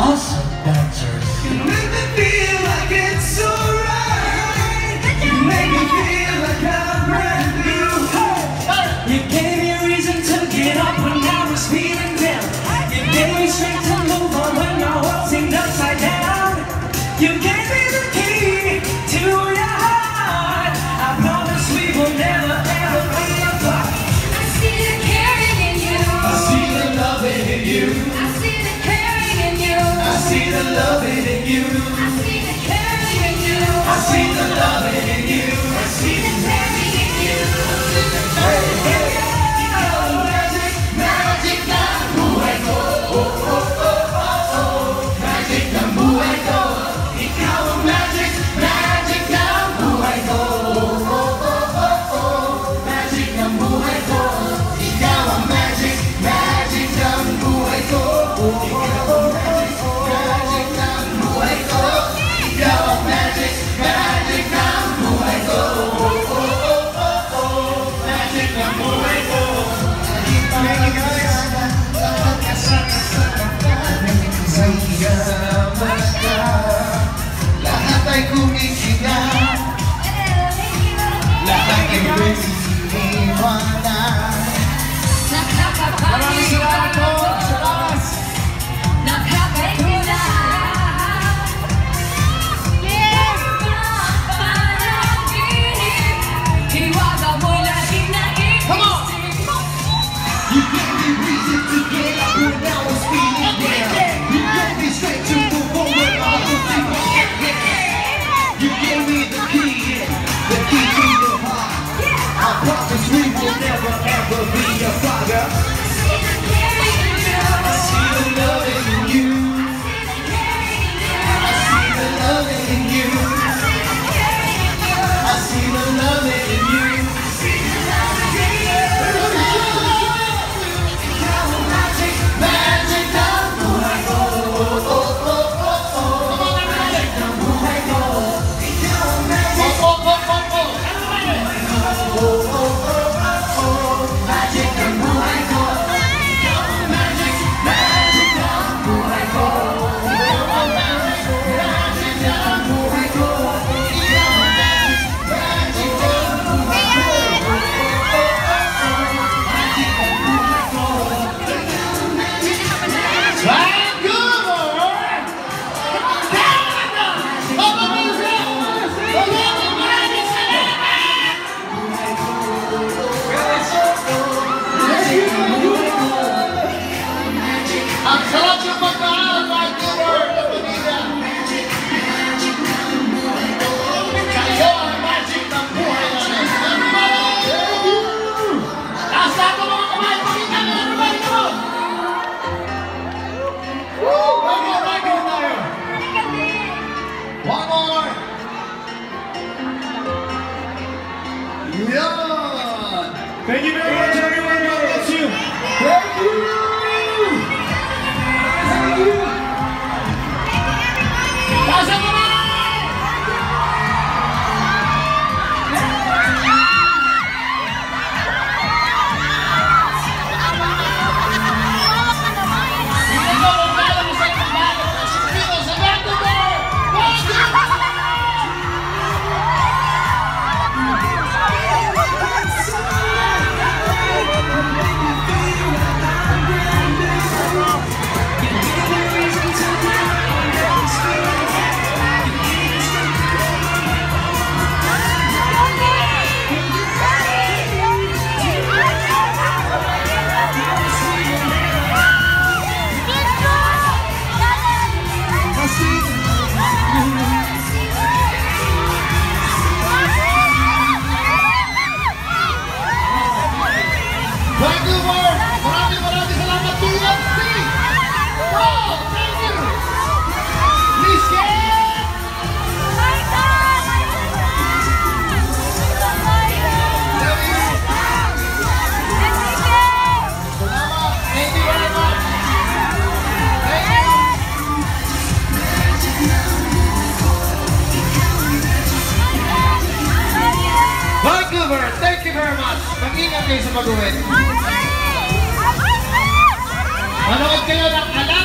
awesome dancers. You make me feel like it's alright. You make me feel like I'm brand new. You gave me a reason to get up when I was feeling down. You gave me strength to move on when my world seemed upside down. You gave me the key to your heart. I promise we will never ever be apart. I see the caring in you. I see the loving in you. I see the caring in you. I see the loving in you. I see the caring in you. I see the loving in you. I see the caring in you. magic ng buhay ko. Magic ng buhay ko. Ikaw ang magic, magic ng buhay ko. Magic ng buhay ko. Ikaw ang magic, magic ng buhay ko. Ikaw ang magic, magic ng buhay ko. Ikaw ang magic, magic ng buhay ko. Magic ng buhay ko. Lahat ay kumikinig, lahat ay iniiwanan. Maraming salamat po sa lakas. Nakakaigila. Panaginip, hiwaga mo'y laging naisip. You gave me reason to get up when I was feeling down. You gave me strength to move on when I was feeling down. You gave me the key to your heart. I promise we will never ever be apart. I see the loving in you. I see the loving in you. I see the loving in you. Magic ng buhay ko. Magic ng buhay ko. Ikaw ang magic. Magic ng buhay ko. Ikaw ang magic. Magic ng buhay ko. Ikaw ang magic. Magic ng buhay ko. Ikaw ang magic. Magic ng buhay ko. Magic ng buhay ko. Ang sarap yung pagkain, Vancouver, Pamilya. Kayo ang magic ng buhay namin. Everybody! Taas natin mga kamay, pakita nyo, everybody, come on! Woo! One more tayo. One more! Yan! Thank you very much, everyone. God bless you. Thank you! Thank you! Taas ang kamay! Maraming salamat, TFC! Wow! Thank you! Please get! Salamat! Thank you very much! Thank you! Vancouver, thank you very much! Mag-ingat kayo sa pag-uwi. Manood kayo ng alam